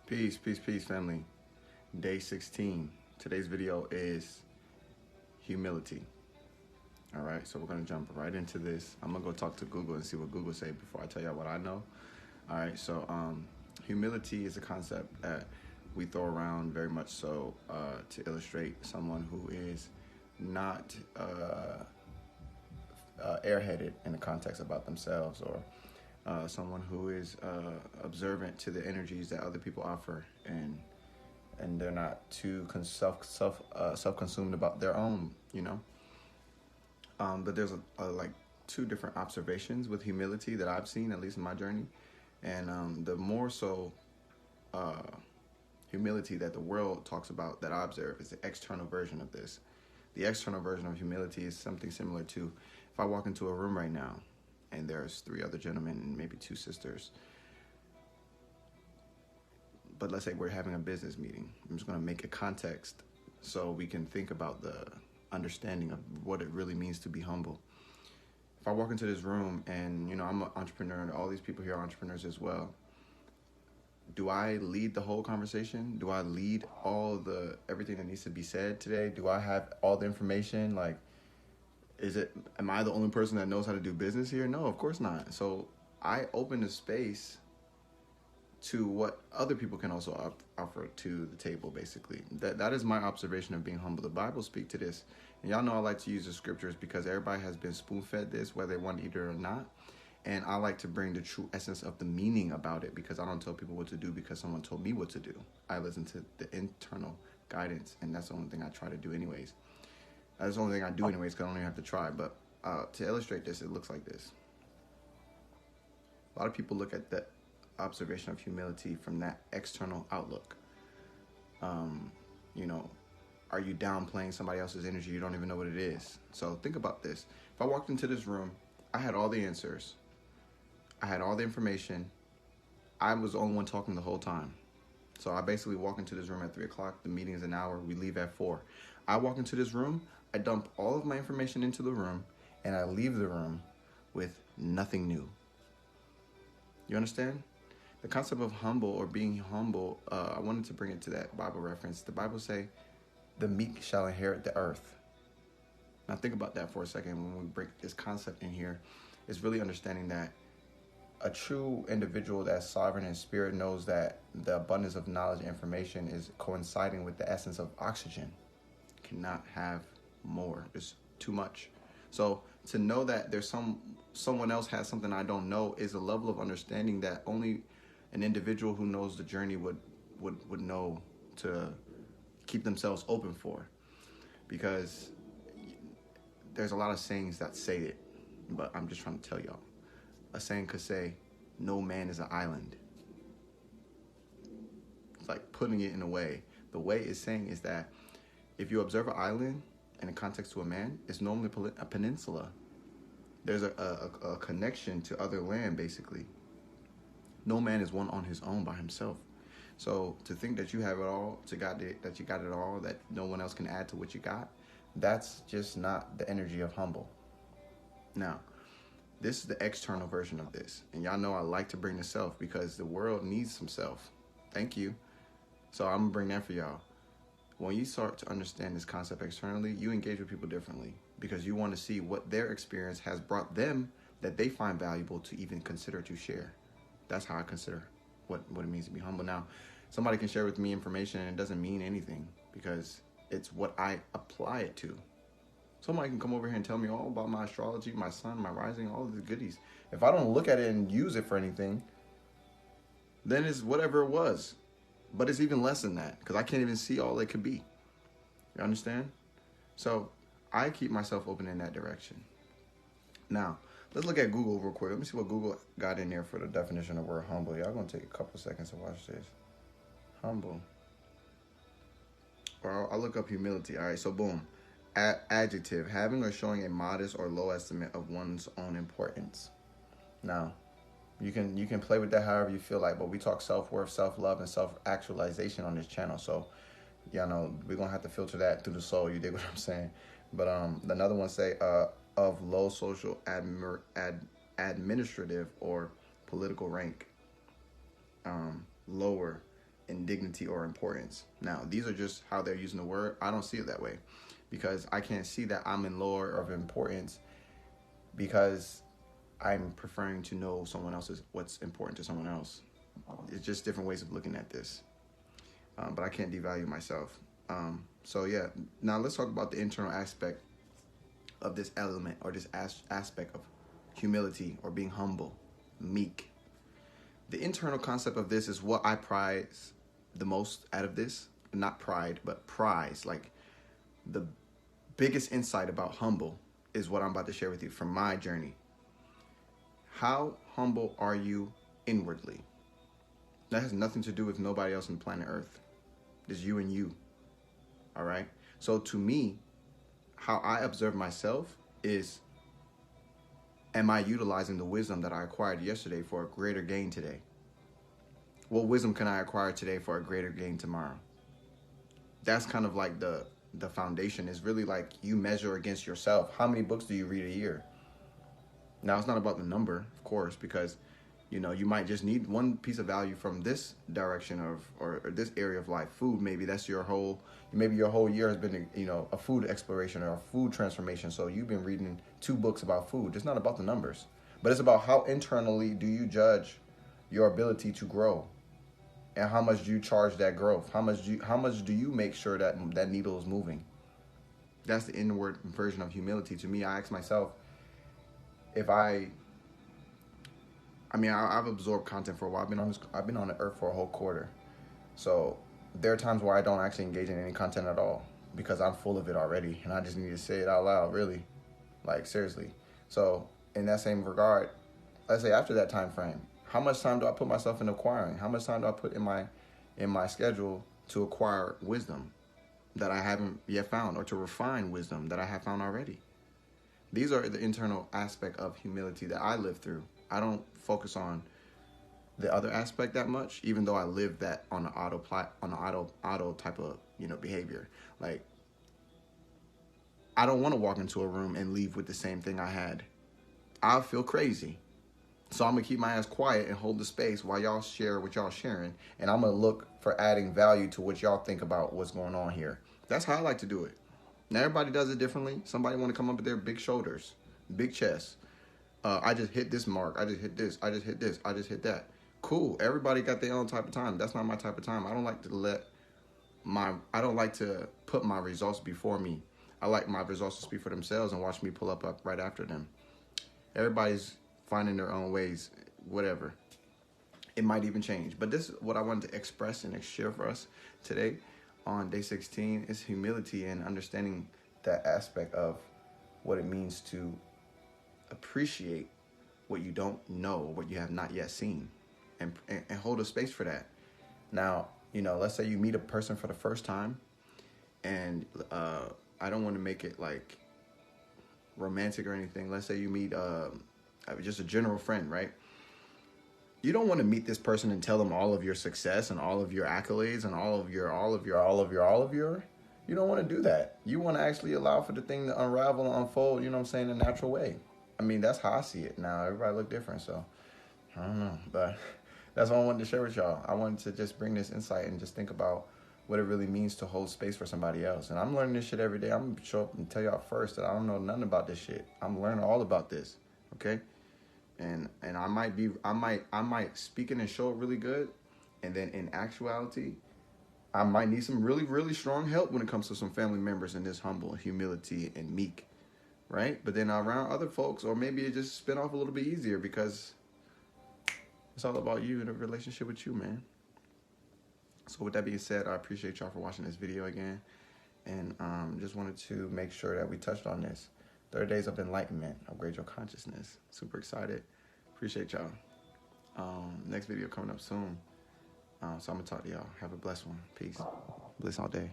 Peace, peace, peace, family. Day 16. Today's video is humility. All right, so we're gonna jump right into this. I'm gonna go talk to Google and see what Google say before I tell y'all what I know. All right, so humility is a concept that we throw around very much so to illustrate someone who is not airheaded in the context about themselves, or someone who is observant to the energies that other people offer, and they're not too self-consumed about their own, But there's like two different observations with humility that I've seen, at least in my journey, and the more so humility that the world talks about that I observe is the external version of this. The external version of humility is something similar to if I walk into a room right now and there's 3 other gentlemen and maybe 2 sisters. But let's say we're having a business meeting. I'm just going to make a context so we can think about the understanding of what it really means to be humble. If I walk into this room and, I'm an entrepreneur and all these people here are entrepreneurs as well, do I lead the whole conversation? Do I lead everything that needs to be said today? Do I have all the information? Like, am I the only person that knows how to do business here? No, of course not. So I open the space to what other people can also offer to the table, basically. That is my observation of being humble. The Bible speaks to this. And y'all know I like to use the scriptures because everybody has been spoon-fed this, whether they want to eat it or not. And I like to bring the true essence of the meaning about it, because I don't tell people what to do because someone told me what to do. I listen to the internal guidance, and that's the only thing I try to do anyways. That's the only thing I do anyways, because I don't even have to try. But to illustrate this, it looks like this. A lot of people look at the observation of humility from that external outlook. Are you downplaying somebody else's energy? You don't even know what it is. So think about this. If I walked into this room, I had all the answers. I had all the information. I was the only one talking the whole time. So I basically walk into this room at 3 o'clock. The meeting is an hour. We leave at 4. I walk into this room. I dump all of my information into the room, and I leave the room with nothing new. You understand? The concept of humble or being humble, I wanted to bring it to that Bible reference. The Bible say, the meek shall inherit the earth. Now think about that for a second. When we break this concept in here, it's really understanding that a true individual that's sovereign in spirit knows that the abundance of knowledge and information is coinciding with the essence of oxygen. Cannot have more. It's too much. So to know that there's someone else has something I don't know is a level of understanding that only an individual who knows the journey would know to keep themselves open for. Because there's a lot of sayings that say it, but I'm just trying to tell y'all. A saying could say, no man is an island. It's like putting it in a way. The way it's saying is that if you observe an island in a context to a man, it's normally a peninsula. There's a connection to other land, basically. No man is one on his own by himself. So to think that you have it all, that you got it all, that no one else can add to what you got, that's just not the energy of humble. Now, this is the external version of this. And y'all know I like to bring the self because the world needs some self. Thank you. So I'm going to bring that for y'all. When you start to understand this concept externally, you engage with people differently because you want to see what their experience has brought them that they find valuable to even consider to share. That's how I consider what it means to be humble. Now, somebody can share with me information and it doesn't mean anything because it's what I apply it to. Somebody can come over here and tell me all about my astrology, my sun, my rising, all of the goodies. If I don't look at it and use it for anything, then it's whatever it was. But it's even less than that because I can't even see all it could be. You understand? So I keep myself open in that direction. Now, let's look at Google real quick. Let me see what Google got in there for the definition of word humble. Y'all gonna take a couple seconds to watch this. Humble. Or I'll look up humility. All right, so boom. Adjective, having or showing a modest or low estimate of one's own importance. Now, you can play with that however you feel like, but we talk self-worth, self-love, and self-actualization on this channel. So, we're gonna have to filter that through the soul. You dig what I'm saying? But another one say of low social, administrative, or political rank, lower in dignity or importance. Now, these are just how they're using the word. I don't see it that way, because I can't see that I'm in lower of importance because I'm preferring to know someone else's what's important to someone else. It's just different ways of looking at this. But I can't devalue myself. So yeah, now let's talk about the internal aspect of this element, or this aspect of humility, or being humble, meek. The internal concept of this is what I prize the most out of this. Not pride, but prize. Like, the biggest insight about humble is what I'm about to share with you from my journey. How humble are you inwardly? That has nothing to do with nobody else on planet Earth. It's you and you. All right? So to me, how I observe myself is, am I utilizing the wisdom that I acquired yesterday for a greater gain today? What wisdom can I acquire today for a greater gain tomorrow? That's kind of like the foundation. Is really like, you measure against yourself. How many books do you read a year? Now, it's not about the number, of course, because, you know, you might just need one piece of value from this direction or this area of life. Food, maybe that's your whole year has been, you know, a food exploration or a food transformation. So you've been reading 2 books about food. It's not about the numbers, but it's about how internally do you judge your ability to grow, and how much do you charge that growth? How much do you make sure that that needle is moving? That's the inward version of humility. To me, I ask myself, if I've absorbed content for a while. I've been on the earth for a whole quarter. So there are times where I don't actually engage in any content at all, because I'm full of it already, and I just need to say it out loud, really. Like, seriously. So in that same regard, let's say after that time frame, how much time do I put myself in acquiring? How much time do I put in my schedule to acquire wisdom that I haven't yet found, or to refine wisdom that I have found already? These are the internal aspect of humility that I live through. I don't focus on the other aspect that much, even though I live that on an auto type of, you know, behavior. Like, I don't want to walk into a room and leave with the same thing I had. I'll feel crazy. So I'm going to keep my ass quiet and hold the space while y'all share what y'all sharing. And I'm going to look for adding value to what y'all think about what's going on here. That's how I like to do it. Now, everybody does it differently. Somebody want to come up with their big shoulders, big chest. I just hit this mark. I just hit this. I just hit this. I just hit that. Cool. Everybody got their own type of time. That's not my type of time. I don't like to put my results before me. I like my results to speak for themselves and watch me pull up right after them. Everybody's finding their own ways, whatever. It might even change. But this is what I wanted to express and share for us today on day 16 is humility, and understanding that aspect of what it means to appreciate what you don't know, what you have not yet seen, and hold a space for that. Now, you know, let's say you meet a person for the first time, and I don't want to make it like romantic or anything. Let's say you meet just a general friend, right? You don't want to meet this person and tell them all of your success and all of your accolades and all of your. You don't want to do that. You want to actually allow for the thing to unravel and unfold, you know what I'm saying, in a natural way. I mean, that's how I see it. Now, everybody look different, so I don't know. But that's what I wanted to share with y'all. I wanted to just bring this insight and just think about what it really means to hold space for somebody else. And I'm learning this shit every day. I'm going to show up and tell y'all first that I don't know nothing about this shit. I'm learning all about this, okay? And I might speak it and show it really good, and then in actuality, I might need some really, really strong help when it comes to some family members in this humble humility and meek, right? But then around other folks, or maybe it just spin off a little bit easier because it's all about you and a relationship with you, man. So with that being said, I appreciate y'all for watching this video again, and just wanted to make sure that we touched on this. 30 days of enlightenment, upgrade your consciousness. Super excited. Appreciate y'all. Next video coming up soon. So I'm going to talk to y'all. Have a blessed one. Peace. Bliss all day.